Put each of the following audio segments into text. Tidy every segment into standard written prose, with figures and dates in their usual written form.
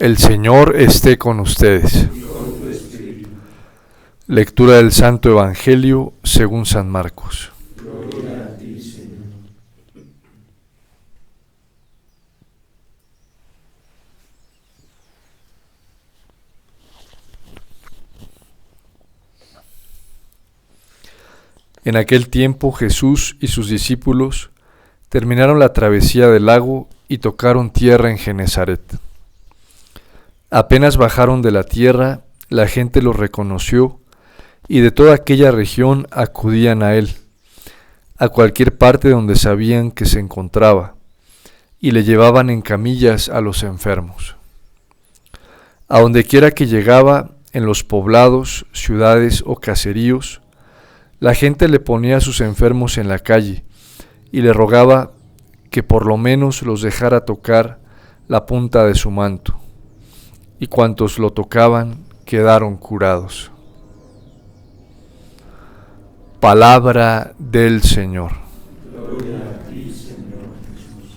El Señor esté con ustedes. Lectura del Santo Evangelio según San Marcos. Gloria a ti, Señor. En aquel tiempo Jesús y sus discípulos terminaron la travesía del lago y tocaron tierra en Genesaret. Apenas bajaron de la tierra, la gente los reconoció y de toda aquella región acudían a él, a cualquier parte donde sabían que se encontraba, y le llevaban en camillas a los enfermos. A donde quiera que llegaba, en los poblados, ciudades o caseríos, la gente le ponía a sus enfermos en la calle y le rogaba que por lo menos los dejara tocar la punta de su manto, y cuantos lo tocaban quedaron curados. Palabra del Señor. Gloria a ti, Señor Jesús.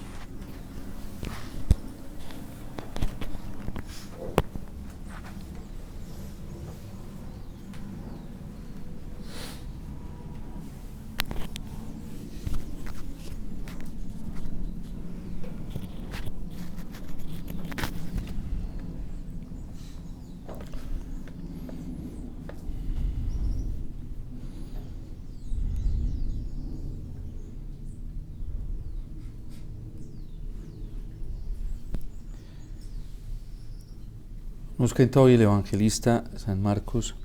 Nos cuenta hoy el evangelista San Marcos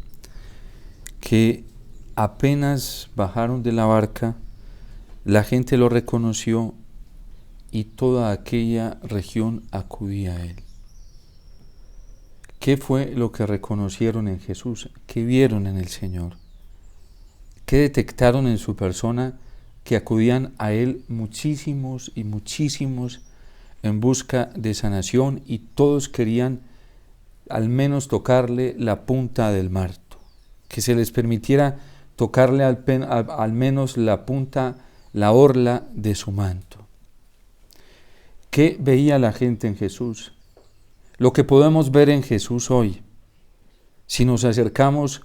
que apenas bajaron de la barca, la gente lo reconoció y toda aquella región acudía a él. ¿Qué fue lo que reconocieron en Jesús? ¿Qué vieron en el Señor? ¿Qué detectaron en su persona? Que acudían a él muchísimos y muchísimos en busca de sanación, y todos querían al menos tocarle la punta del manto, que se les permitiera tocarle al menos la punta, la orla de su manto. ¿Qué veía la gente en Jesús? Lo que podemos ver en Jesús hoy, si nos acercamos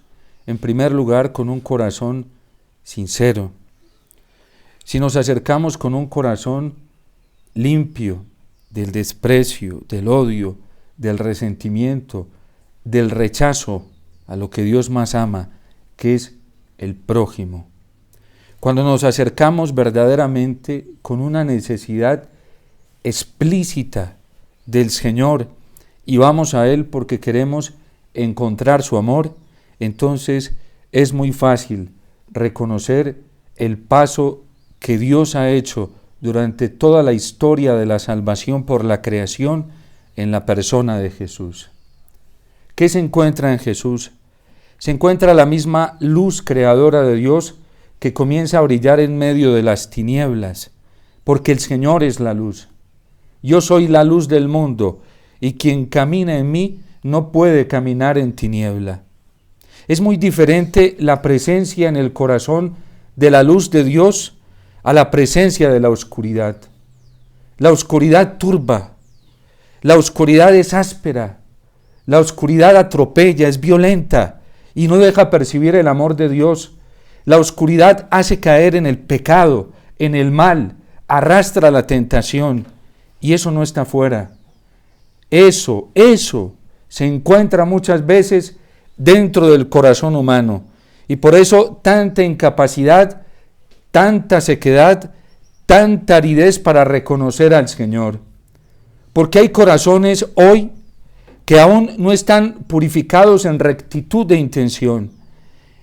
en primer lugar con un corazón sincero, si nos acercamos con un corazón limpio del desprecio, del odio, del resentimiento, del rechazo a lo que Dios más ama, que es el prójimo. Cuando nos acercamos verdaderamente con una necesidad explícita del Señor y vamos a Él porque queremos encontrar su amor, entonces es muy fácil reconocer el paso que Dios ha hecho durante toda la historia de la salvación por la creación en la persona de Jesús. ¿Qué se encuentra en Jesús? Se encuentra la misma luz creadora de Dios que comienza a brillar en medio de las tinieblas, porque el Señor es la luz. Yo soy la luz del mundo, y quien camina en mí no puede caminar en tiniebla. Es muy diferente la presencia en el corazón de la luz de Dios a la presencia de la oscuridad. La oscuridad turba. La oscuridad es áspera, la oscuridad atropella, es violenta y no deja percibir el amor de Dios. La oscuridad hace caer en el pecado, en el mal, arrastra la tentación, y eso no está afuera. Eso se encuentra muchas veces dentro del corazón humano, y por eso tanta incapacidad, tanta sequedad, tanta aridez para reconocer al Señor. Porque hay corazones hoy que aún no están purificados en rectitud de intención,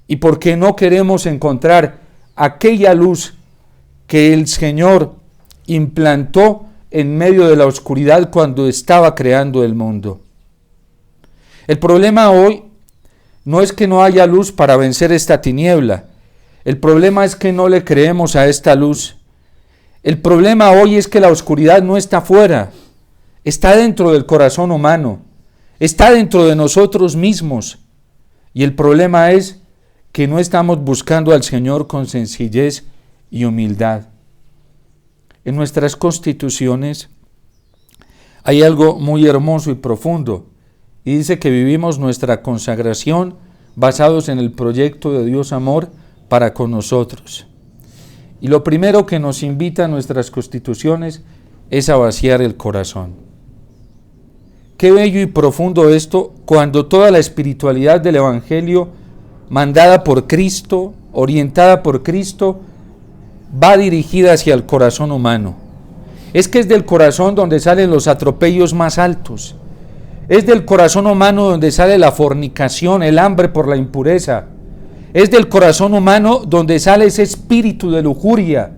y porque no queremos encontrar aquella luz que el Señor implantó en medio de la oscuridad cuando estaba creando el mundo. El problema hoy no es que no haya luz para vencer esta tiniebla, el problema es que no le creemos a esta luz. El problema hoy es que la oscuridad no está afuera, está dentro del corazón humano, está dentro de nosotros mismos, y el problema es que no estamos buscando al Señor con sencillez y humildad. En nuestras constituciones hay algo muy hermoso y profundo. Y dice que vivimos nuestra consagración basados en el proyecto de Dios amor para con nosotros. Y lo primero que nos invita a nuestras constituciones es a vaciar el corazón. Qué bello y profundo esto cuando toda la espiritualidad del Evangelio, mandada por Cristo, orientada por Cristo, va dirigida hacia el corazón humano. Es que es del corazón donde salen los atropellos más altos. Es del corazón humano donde sale la fornicación, el hambre por la impureza. Es del corazón humano donde sale ese espíritu de lujuria,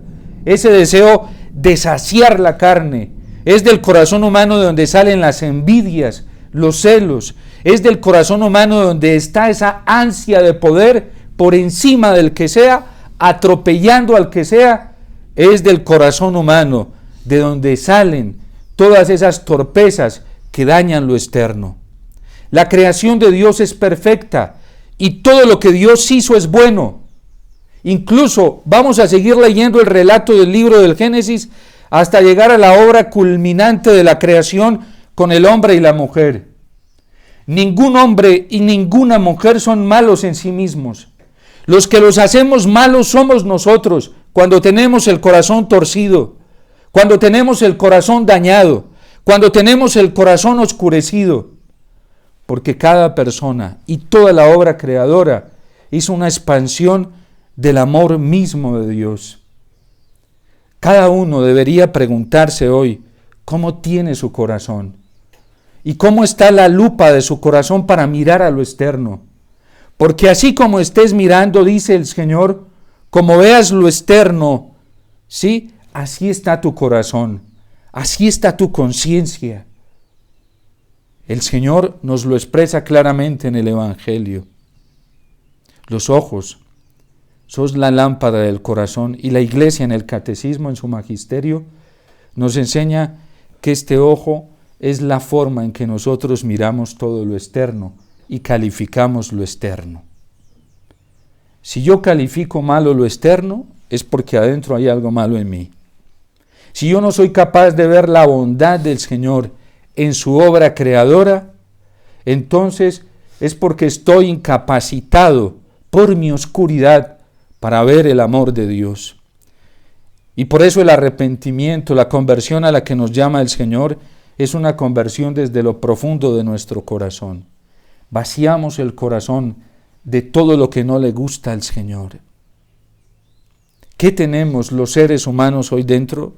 ese deseo de saciar la carne. Es del corazón humano donde salen las envidias, los celos. Es del corazón humano donde está esa ansia de poder por encima del que sea, atropellando al que sea. Es del corazón humano de donde salen todas esas torpezas que dañan lo externo. La creación de Dios es perfecta y todo lo que Dios hizo es bueno. Incluso vamos a seguir leyendo el relato del libro del Génesis hasta llegar a la obra culminante de la creación con el hombre y la mujer. Ningún hombre y ninguna mujer son malos en sí mismos. Los que los hacemos malos somos nosotros cuando tenemos el corazón torcido, cuando tenemos el corazón dañado, cuando tenemos el corazón oscurecido, porque cada persona y toda la obra creadora es una expansión del amor mismo de Dios. Cada uno debería preguntarse hoy cómo tiene su corazón y cómo está la lupa de su corazón para mirar a lo externo. Porque así como estés mirando, dice el Señor, como veas lo externo, ¿sí? Así está tu corazón, así está tu conciencia. El Señor nos lo expresa claramente en el Evangelio. Los ojos son la lámpara del corazón y la Iglesia en el Catecismo, en su magisterio, nos enseña que este ojo es la forma en que nosotros miramos todo lo externo y calificamos lo externo. Si yo califico malo lo externo, es porque adentro hay algo malo en mí. Si yo no soy capaz de ver la bondad del Señor en su obra creadora, entonces es porque estoy incapacitado por mi oscuridad para ver el amor de Dios. Y por eso el arrepentimiento, la conversión a la que nos llama el Señor, es una conversión desde lo profundo de nuestro corazón. Vaciamos el corazón de todo lo que no le gusta al Señor. ¿Qué tenemos los seres humanos hoy dentro?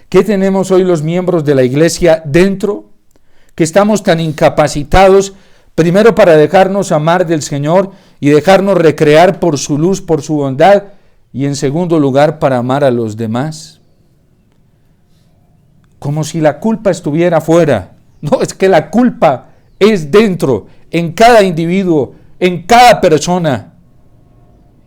¿Qué tenemos hoy los miembros de la Iglesia dentro? Que estamos tan incapacitados, primero para dejarnos amar del Señor y dejarnos recrear por su luz, por su bondad, y en segundo lugar para amar a los demás. Como si la culpa estuviera afuera. No, es que la culpa es dentro, en cada individuo, en cada persona.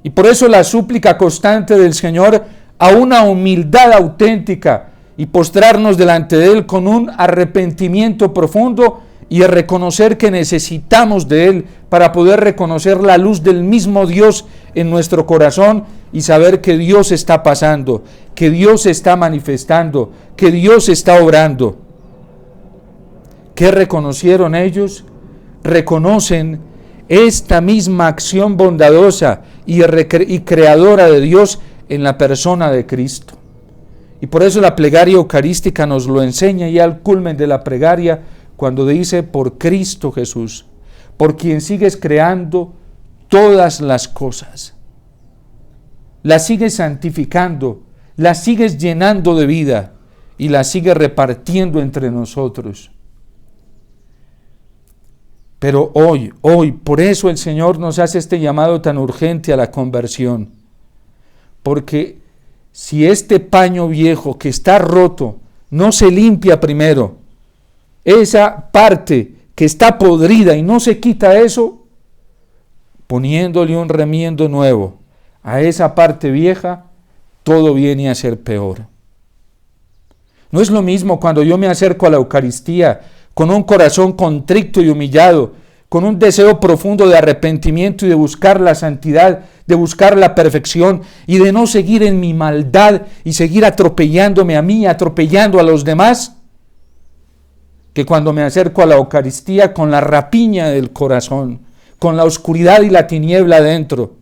Y por eso la súplica constante del Señor a una humildad auténtica y postrarnos delante de Él con un arrepentimiento profundo y a reconocer que necesitamos de Él para poder reconocer la luz del mismo Dios en nuestro corazón y saber que Dios está pasando, que Dios está manifestando, que Dios está obrando. ¿Qué reconocieron ellos? Reconocen esta misma acción bondadosa y creadora de Dios en la persona de Cristo. Y por eso la plegaria eucarística nos lo enseña ya al culmen de la plegaria cuando dice por Cristo Jesús, por quien sigues creando todas las cosas. Las sigues santificando, las sigues llenando de vida y las sigues repartiendo entre nosotros. Pero hoy, por eso el Señor nos hace este llamado tan urgente a la conversión. Porque si este paño viejo que está roto no se limpia primero, esa parte que está podrida y no se quita eso, poniéndole un remiendo nuevo a esa parte vieja, todo viene a ser peor. No es lo mismo cuando yo me acerco a la Eucaristía con un corazón contrito y humillado, con un deseo profundo de arrepentimiento y de buscar la santidad, de buscar la perfección y de no seguir en mi maldad y seguir atropellándome a mí, atropellando a los demás. que cuando me acerco a la Eucaristía con la rapiña del corazón, con la oscuridad y la tiniebla dentro.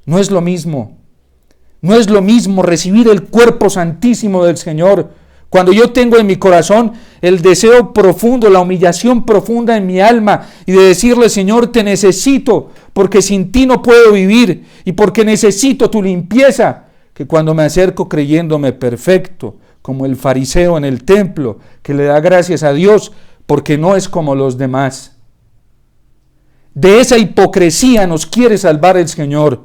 No es lo mismo. No es lo mismo recibir el cuerpo santísimo del Señor cuando yo tengo en mi corazón el deseo profundo, la humillación profunda en mi alma y de decirle: Señor, te necesito porque sin ti no puedo vivir y porque necesito tu limpieza, que cuando me acerco creyéndome perfecto, como el fariseo en el templo, que le da gracias a Dios porque no es como los demás. De esa hipocresía nos quiere salvar el Señor.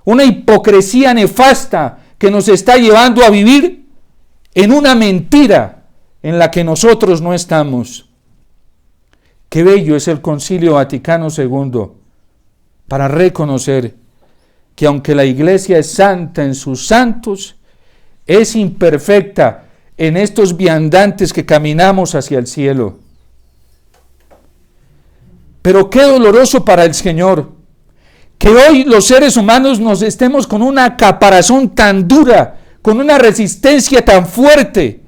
Una hipocresía nefasta que nos está llevando a vivir en una mentira en la que nosotros no estamos. Qué bello es el Concilio Vaticano II para reconocer que aunque la Iglesia es santa en sus santos, es imperfecta en estos viandantes que caminamos hacia el cielo. Pero qué doloroso para el Señor que hoy los seres humanos nos estemos con una caparazón tan dura, con una resistencia tan fuerte,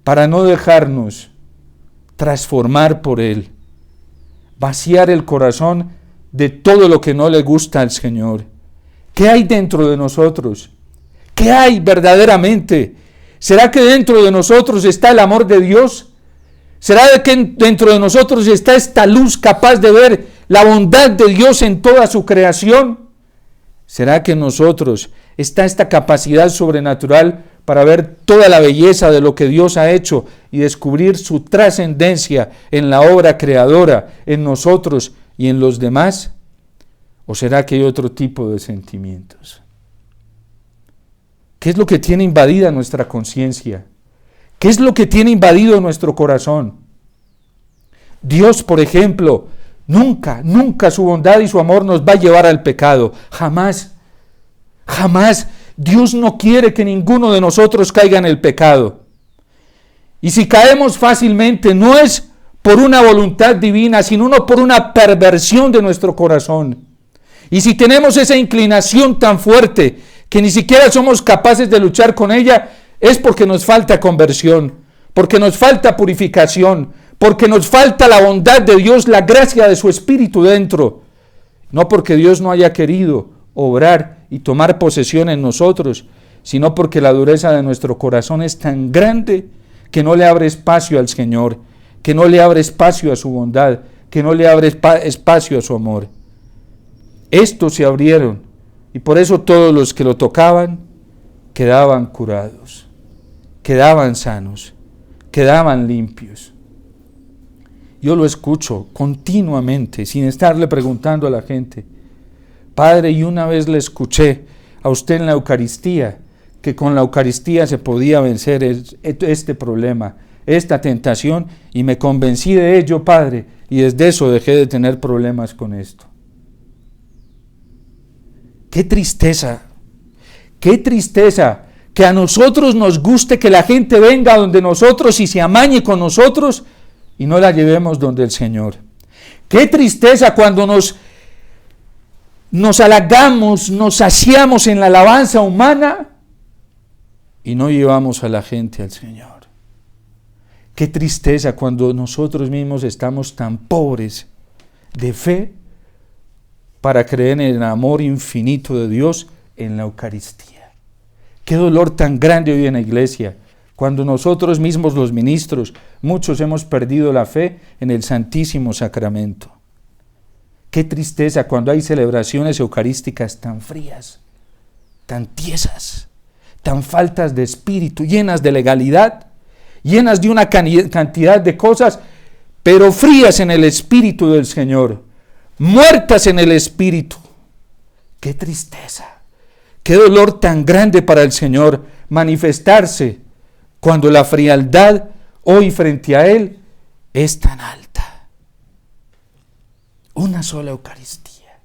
para no dejarnos transformar por Él, vaciar el corazón de todo lo que no le gusta al Señor. ¿Qué hay dentro de nosotros? ¿Qué hay verdaderamente? ¿Será que dentro de nosotros está el amor de Dios? ¿Será que dentro de nosotros está esta luz capaz de ver la bondad de Dios en toda su creación? ¿Será que en nosotros está esta capacidad sobrenatural para ver toda la belleza de lo que Dios ha hecho y descubrir su trascendencia en la obra creadora, en nosotros y en los demás? ¿O será que hay otro tipo de sentimientos? ¿Qué es lo que tiene invadida nuestra conciencia? ¿Qué es lo que tiene invadido nuestro corazón? Dios, por ejemplo, nunca su bondad y su amor nos va a llevar al pecado. Jamás, jamás. Dios no quiere que ninguno de nosotros caiga en el pecado. Y si caemos fácilmente, no es por una voluntad divina, sino por una perversión de nuestro corazón. Y si tenemos esa inclinación tan fuerte que ni siquiera somos capaces de luchar con ella, es porque nos falta conversión, porque nos falta purificación, porque nos falta la bondad de Dios, la gracia de su Espíritu dentro. No porque Dios no haya querido obrar y tomar posesión en nosotros, sino porque la dureza de nuestro corazón es tan grande que no le abre espacio al Señor, que no le abre espacio a su bondad, que no le abre espacio a su amor. Estos se abrieron y por eso todos los que lo tocaban quedaban curados, quedaban sanos, quedaban limpios. Yo lo escucho continuamente, sin estarle preguntando a la gente: Padre, y una vez le escuché a usted en la Eucaristía, que con la Eucaristía se podía vencer este problema, esta tentación, y me convencí de ello, Padre, y desde eso dejé de tener problemas con esto. ¡Qué tristeza! ¡Qué tristeza! Que a nosotros nos guste que la gente venga donde nosotros y se amañe con nosotros y no la llevemos donde el Señor. ¡Qué tristeza cuando nos halagamos, nos saciamos en la alabanza humana y no llevamos a la gente al Señor! ¡Qué tristeza cuando nosotros mismos estamos tan pobres de fe para creer en el amor infinito de Dios en la Eucaristía! ¡Qué dolor tan grande hoy en la iglesia! Cuando nosotros mismos los ministros, muchos hemos perdido la fe en el Santísimo Sacramento. ¡Qué tristeza cuando hay celebraciones eucarísticas tan frías, tan tiesas, tan faltas de espíritu, llenas de legalidad, llenas de una cantidad de cosas, pero frías en el Espíritu del Señor, muertas en el Espíritu! ¡Qué tristeza! ¡Qué dolor tan grande para el Señor manifestarse cuando la frialdad hoy frente a Él es tan alta! Una sola Eucaristía,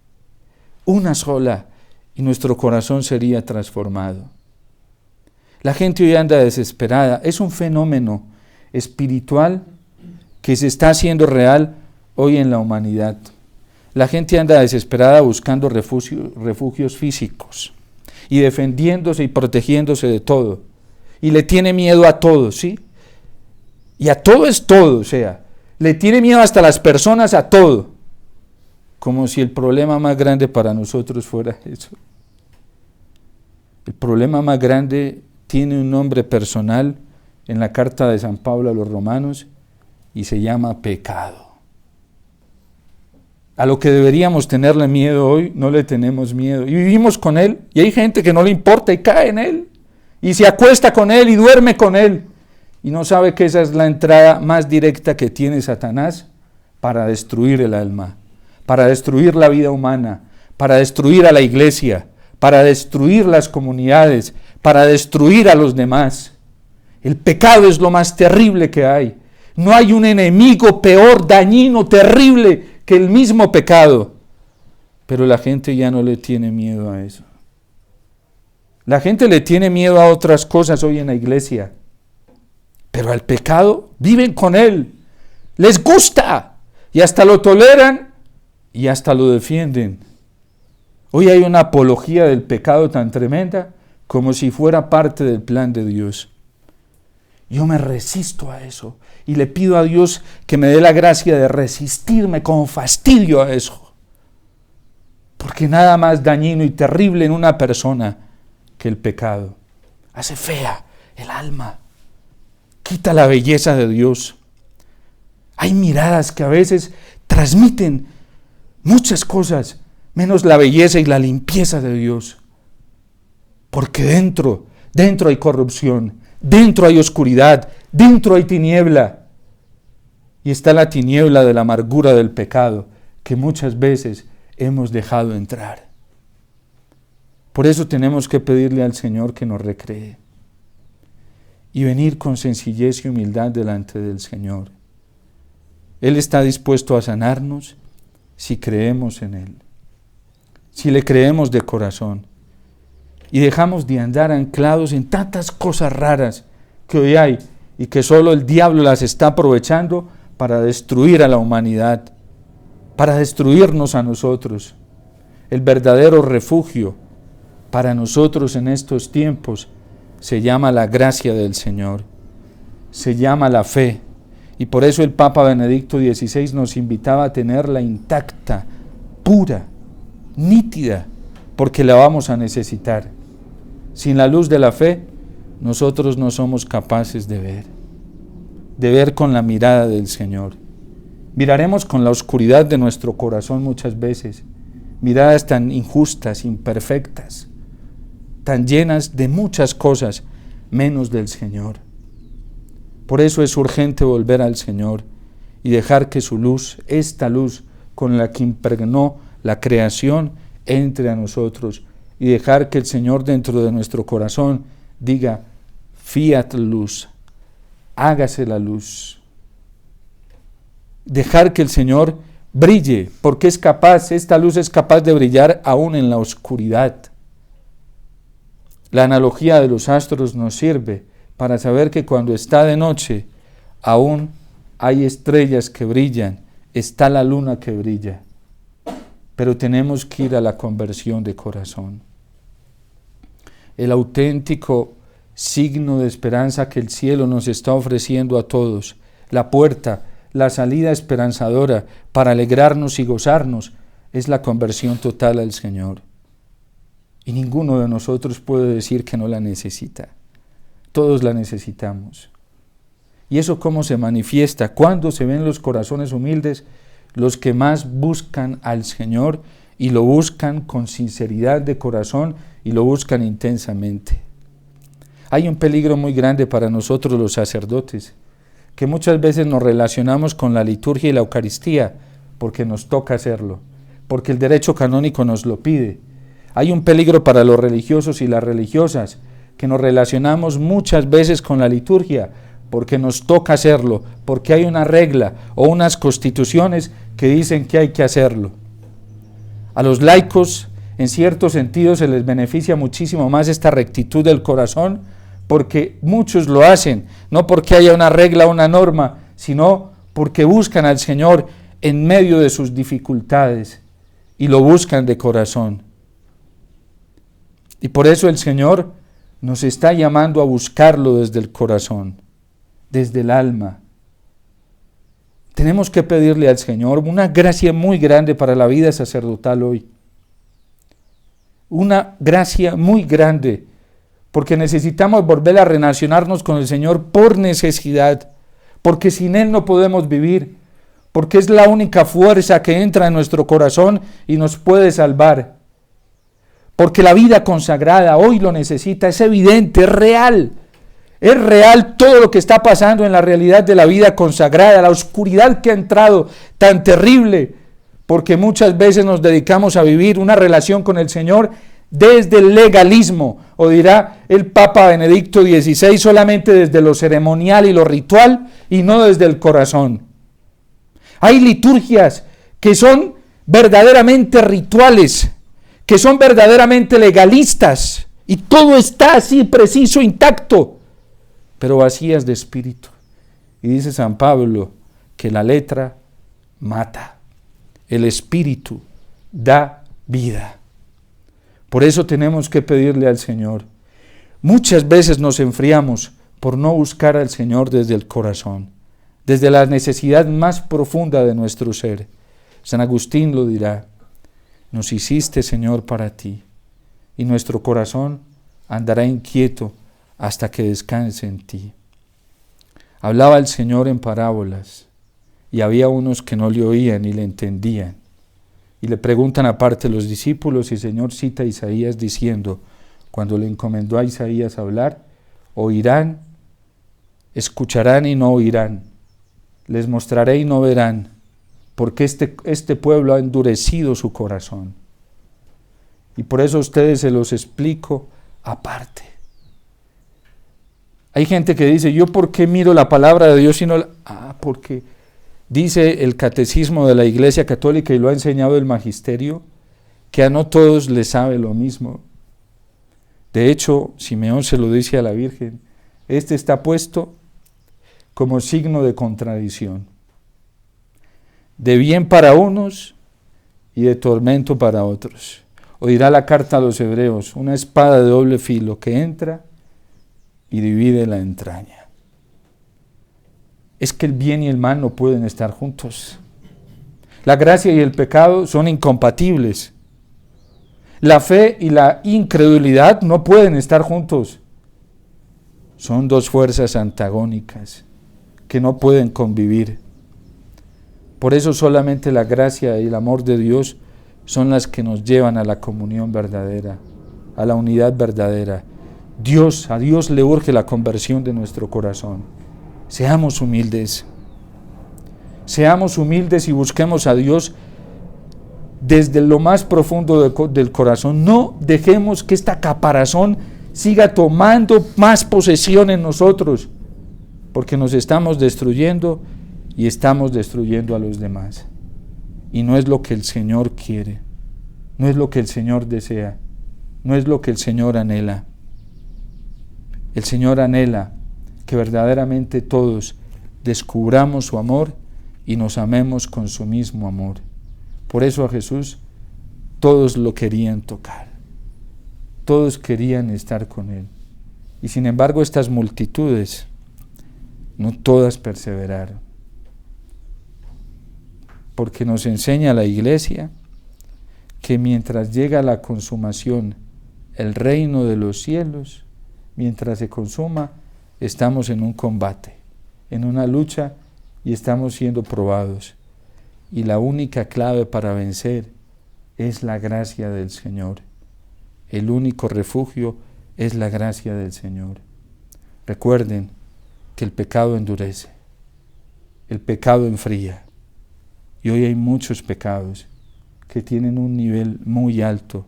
una sola, y nuestro corazón sería transformado. La gente hoy anda desesperada. Es un fenómeno espiritual que se está haciendo real hoy en la humanidad. La gente anda desesperada buscando refugios físicos y defendiéndose y protegiéndose de todo. Y le tiene miedo a todo, ¿sí? Y a todo es todo, o sea, le tiene miedo hasta las personas, a todo. Como si el problema más grande para nosotros fuera eso. El problema más grande tiene un nombre personal en la carta de San Pablo a los romanos y se llama pecado. A lo que deberíamos tenerle miedo hoy, no le tenemos miedo. Y vivimos con él, y hay gente que no le importa y cae en él, y se acuesta con él y duerme con él, y no sabe que esa es la entrada más directa que tiene Satanás para destruir el alma, para destruir la vida humana, para destruir a la iglesia, para destruir las comunidades, para destruir a los demás. El pecado es lo más terrible que hay. No hay un enemigo peor, dañino, terrible que el mismo pecado. Pero la gente ya no le tiene miedo a eso. La gente le tiene miedo a otras cosas hoy en la iglesia. Pero al pecado viven con él. Les gusta. Y hasta lo toleran y hasta lo defienden. Hoy hay una apología del pecado tan tremenda como si fuera parte del plan de Dios. Yo me resisto a eso y le pido a Dios que me dé la gracia de resistirme con fastidio a eso. Porque nada más dañino y terrible en una persona que el pecado. Hace fea el alma, quita la belleza de Dios. Hay miradas que a veces transmiten muchas cosas, menos la belleza y la limpieza de Dios. Porque dentro hay corrupción, dentro hay oscuridad, dentro hay tiniebla. Y está la tiniebla de la amargura del pecado que muchas veces hemos dejado entrar. Por eso tenemos que pedirle al Señor que nos recree y venir con sencillez y humildad delante del Señor. Él está dispuesto a sanarnos si creemos en Él, si le creemos de corazón y dejamos de andar anclados en tantas cosas raras que hoy hay y que solo el diablo las está aprovechando para destruir a la humanidad, para destruirnos a nosotros. El verdadero refugio para nosotros en estos tiempos se llama la gracia del Señor, se llama la fe, y por eso el Papa Benedicto XVI nos invitaba a tenerla intacta, pura, nítida, porque la vamos a necesitar. Sin la luz de la fe, nosotros no somos capaces de ver con la mirada del Señor. Miraremos con la oscuridad de nuestro corazón muchas veces, miradas tan injustas, imperfectas, tan llenas de muchas cosas, menos del Señor. Por eso es urgente volver al Señor y dejar que su luz, esta luz con la que impregnó la creación, entre a nosotros y dejar que el Señor dentro de nuestro corazón diga, fiat luz, hágase la luz. Dejar que el Señor brille, porque es capaz, esta luz es capaz de brillar aún en la oscuridad. La analogía de los astros nos sirve para saber que cuando está de noche, aún hay estrellas que brillan, está la luna que brilla. Pero tenemos que ir a la conversión de corazón. El auténtico signo de esperanza que el cielo nos está ofreciendo a todos, la puerta, la salida esperanzadora para alegrarnos y gozarnos, es la conversión total al Señor. Y ninguno de nosotros puede decir que no la necesita. Todos la necesitamos. ¿Y eso cómo se manifiesta? Cuando se ven los corazones humildes, los que más buscan al Señor y lo buscan con sinceridad de corazón y lo buscan intensamente. Hay un peligro muy grande para nosotros los sacerdotes, que muchas veces nos relacionamos con la liturgia y la Eucaristía porque nos toca hacerlo, porque el derecho canónico nos lo pide. Hay un peligro para los religiosos y las religiosas, que nos relacionamos muchas veces con la liturgia porque nos toca hacerlo, porque hay una regla o unas constituciones que dicen que hay que hacerlo. A los laicos, en cierto sentido, se les beneficia muchísimo más esta rectitud del corazón, porque muchos lo hacen, no porque haya una regla o una norma, sino porque buscan al Señor en medio de sus dificultades y lo buscan de corazón. Y por eso el Señor nos está llamando a buscarlo desde el corazón, desde el alma, tenemos que pedirle al Señor una gracia muy grande para la vida sacerdotal hoy. Una gracia muy grande, porque necesitamos volver a relacionarnos con el Señor por necesidad, porque sin Él no podemos vivir, porque es la única fuerza que entra en nuestro corazón y nos puede salvar. Porque la vida consagrada hoy lo necesita, es evidente, es real. Es real todo lo que está pasando en la realidad de la vida consagrada, la oscuridad que ha entrado tan terrible, porque muchas veces nos dedicamos a vivir una relación con el Señor desde el legalismo, o dirá el Papa Benedicto XVI, solamente desde lo ceremonial y lo ritual, y no desde el corazón. Hay liturgias que son verdaderamente rituales, que son verdaderamente legalistas, y todo está así preciso, intacto, pero vacías de espíritu. Y dice San Pablo que la letra mata, el espíritu da vida. Por eso tenemos que pedirle al Señor. Muchas veces nos enfriamos por no buscar al Señor desde el corazón, desde la necesidad más profunda de nuestro ser. San Agustín lo dirá: nos hiciste, Señor, para ti, y nuestro corazón andará inquieto hasta que descanse en ti. Hablaba el Señor en parábolas, y había unos que no le oían y le entendían. Y le preguntan aparte los discípulos, y el Señor cita a Isaías diciendo, cuando le encomendó a Isaías hablar: oirán, escucharán y no oirán, les mostraré y no verán, porque este pueblo ha endurecido su corazón. Y por eso a ustedes se los explico aparte. Hay gente que dice: ¿yo por qué miro la palabra de Dios y no la...? Porque dice el catecismo de la Iglesia Católica, y lo ha enseñado el magisterio, que a no todos les sabe lo mismo. De hecho, Simeón se lo dice a la Virgen: este está puesto como signo de contradicción, de bien para unos y de tormento para otros. O dirá la carta a los Hebreos: una espada de doble filo que entra y divide la entraña. Es que el bien y el mal no pueden estar juntos. La gracia y el pecado son incompatibles. La fe y la incredulidad no pueden estar juntos. Son dos fuerzas antagónicas que no pueden convivir. Por eso solamente la gracia y el amor de Dios son las que nos llevan a la comunión verdadera, a la unidad verdadera. A Dios le urge la conversión de nuestro corazón. Seamos humildes y busquemos a Dios desde lo más profundo del corazón. No dejemos que esta caparazón siga tomando más posesión en nosotros, porque nos estamos destruyendo y estamos destruyendo a los demás. Y no es lo que el Señor quiere, no es lo que el Señor desea, no es lo que el Señor anhela. El Señor anhela que verdaderamente todos descubramos su amor y nos amemos con su mismo amor. Por eso a Jesús todos lo querían tocar, todos querían estar con Él. Y sin embargo estas multitudes no todas perseveraron, porque nos enseña la Iglesia que mientras llega la consumación, el reino de los cielos, mientras se consuma, estamos en un combate, en una lucha, y estamos siendo probados. Y la única clave para vencer es la gracia del Señor. El único refugio es la gracia del Señor. Recuerden que el pecado endurece, el pecado enfría. Y hoy hay muchos pecados que tienen un nivel muy alto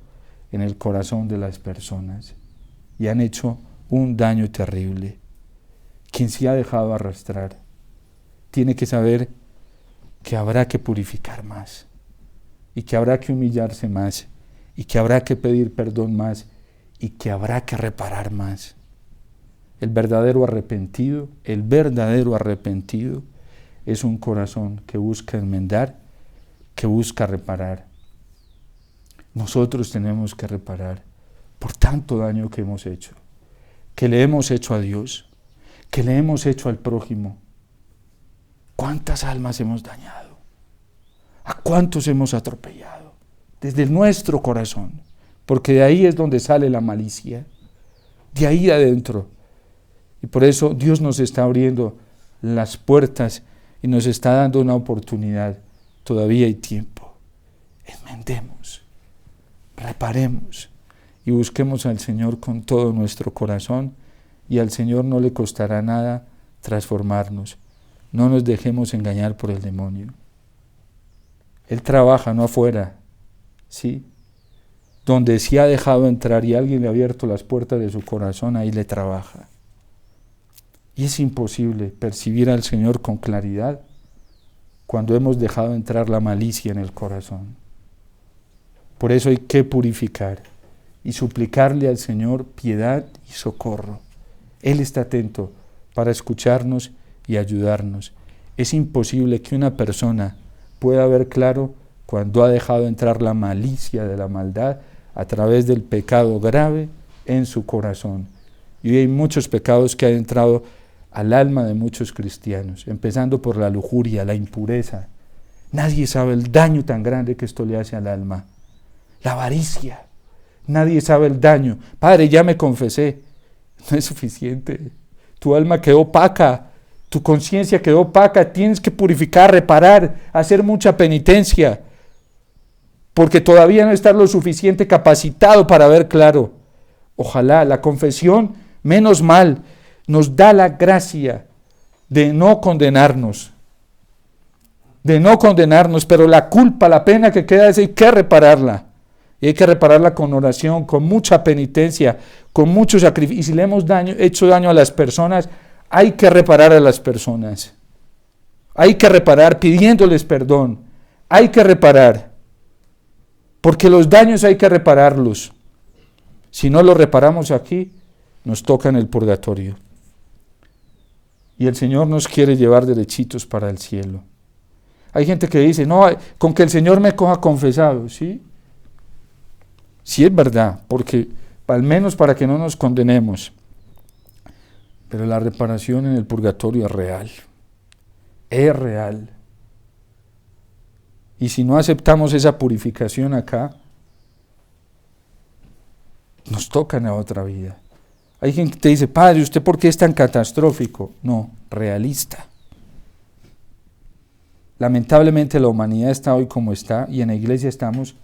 en el corazón de las personas y han hecho un daño terrible. Quien se ha dejado arrastrar tiene que saber que habrá que purificar más, y que habrá que humillarse más, y que habrá que pedir perdón más, y que habrá que reparar más. El verdadero arrepentido es un corazón que busca enmendar, que busca reparar. Nosotros tenemos que reparar por tanto daño que hemos hecho, que le hemos hecho a Dios, que le hemos hecho al prójimo. ¿Cuántas almas hemos dañado? ¿A cuántos hemos atropellado? Desde nuestro corazón, porque de ahí es donde sale la malicia, de ahí adentro. Y por eso Dios nos está abriendo las puertas y nos está dando una oportunidad. Todavía hay tiempo. Enmendemos, reparemos y busquemos al Señor con todo nuestro corazón, y al Señor no le costará nada transformarnos. No nos dejemos engañar por el demonio. Él trabaja, no afuera, ¿sí? Donde sí ha dejado entrar y alguien le ha abierto las puertas de su corazón, ahí le trabaja. Y es imposible percibir al Señor con claridad cuando hemos dejado entrar la malicia en el corazón. Por eso hay que purificar y suplicarle al Señor piedad y socorro. Él está atento para escucharnos y ayudarnos. Es imposible que una persona pueda ver claro cuando ha dejado entrar la malicia de la maldad a través del pecado grave en su corazón. Y hoy hay muchos pecados que han entrado al alma de muchos cristianos, empezando por la lujuria, la impureza. Nadie sabe el daño tan grande que esto le hace al alma. La avaricia. Nadie sabe el daño. Padre, ya me confesé. No es suficiente. Tu alma quedó opaca. Tu conciencia quedó opaca. Tienes que purificar, reparar, hacer mucha penitencia. Porque todavía no estás lo suficiente capacitado para ver claro. Ojalá la confesión, menos mal, nos da la gracia de no condenarnos. Pero la culpa, la pena que queda es hay que repararla. Y hay que repararla con oración, con mucha penitencia, con mucho sacrificio. Y si le hemos hecho daño a las personas, hay que reparar a las personas. Hay que reparar pidiéndoles perdón. Hay que reparar. Porque los daños hay que repararlos. Si no los reparamos aquí, nos toca en el purgatorio. Y el Señor nos quiere llevar derechitos para el cielo. Hay gente que dice, no, con que el Señor me coja confesado, ¿sí? Sí es verdad, porque al menos para que no nos condenemos. Pero la reparación en el purgatorio es real. Es real. Y si no aceptamos esa purificación acá, nos toca en la otra vida. Hay gente que te dice, Padre, ¿usted por qué es tan catastrófico? No, realista. Lamentablemente la humanidad está hoy como está, y en la iglesia estamos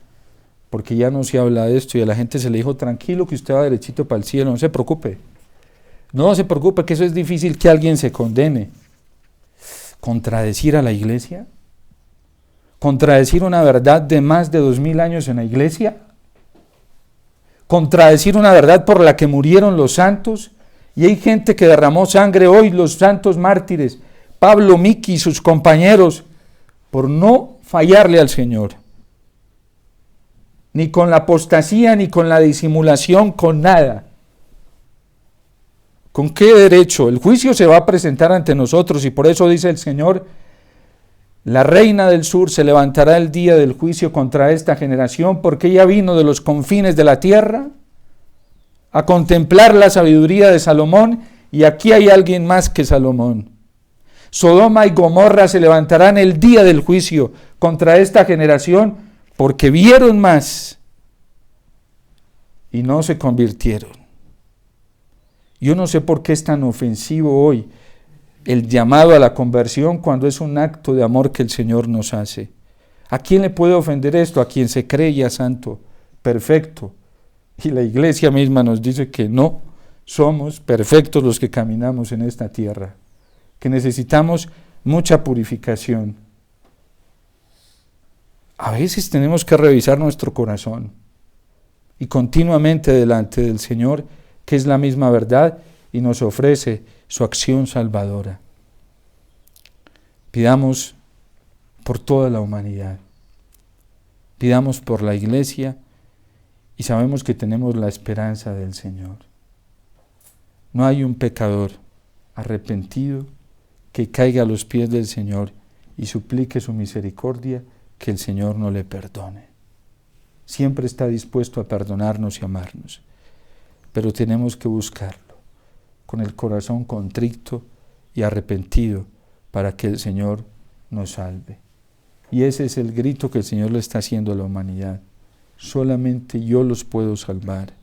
porque ya no se habla de esto, y a la gente se le dijo, tranquilo que usted va derechito para el cielo, no se preocupe. No se preocupe, que eso es difícil que alguien se condene. ¿Contradecir a la iglesia? ¿Contradecir una verdad de más de 2000 años en la iglesia? ¿Contradecir una verdad por la que murieron los santos? Y hay gente que derramó sangre hoy, los santos mártires, Pablo, Miki y sus compañeros, por no fallarle al Señor. Ni con la apostasía, ni con la disimulación, con nada. ¿Con qué derecho? El juicio se va a presentar ante nosotros, y por eso dice el Señor, la reina del sur se levantará el día del juicio contra esta generación, porque ella vino de los confines de la tierra a contemplar la sabiduría de Salomón, y aquí hay alguien más que Salomón. Sodoma y Gomorra se levantarán el día del juicio contra esta generación, porque vieron más y no se convirtieron. Yo no sé por qué es tan ofensivo hoy el llamado a la conversión cuando es un acto de amor que el Señor nos hace. ¿A quién le puede ofender esto? A quien se cree ya santo, perfecto. Y la iglesia misma nos dice que no somos perfectos los que caminamos en esta tierra, que necesitamos mucha purificación. A veces tenemos que revisar nuestro corazón y continuamente delante del Señor, que es la misma verdad y nos ofrece su acción salvadora. Pidamos por toda la humanidad, pidamos por la iglesia, y sabemos que tenemos la esperanza del Señor. No hay un pecador arrepentido que caiga a los pies del Señor y suplique su misericordia, que el Señor no le perdone. Siempre está dispuesto a perdonarnos y amarnos, pero tenemos que buscarlo con el corazón contrito y arrepentido, para que el Señor nos salve. Y ese es el grito que el Señor le está haciendo a la humanidad. Solamente yo los puedo salvar,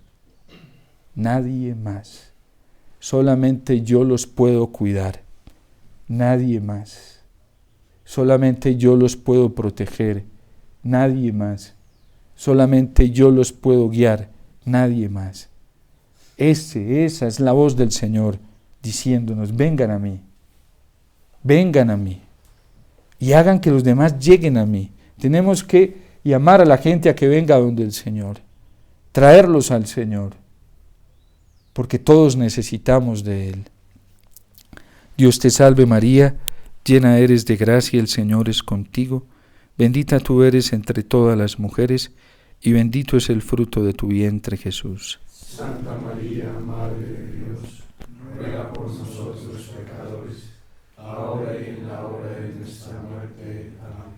nadie más. Solamente yo los puedo cuidar, nadie más. Solamente yo los puedo proteger, nadie más. Solamente yo los puedo guiar, nadie más. Esa es la voz del Señor diciéndonos, vengan a mí y hagan que los demás lleguen a mí. Tenemos que llamar a la gente a que venga donde el Señor, traerlos al Señor, porque todos necesitamos de Él. Dios te salve María, llena eres de gracia, el Señor es contigo, bendita tú eres entre todas las mujeres, y bendito es el fruto de tu vientre Jesús. Santa María, Madre de Dios, ruega por nosotros pecadores, ahora y en la hora de nuestra muerte. Amén.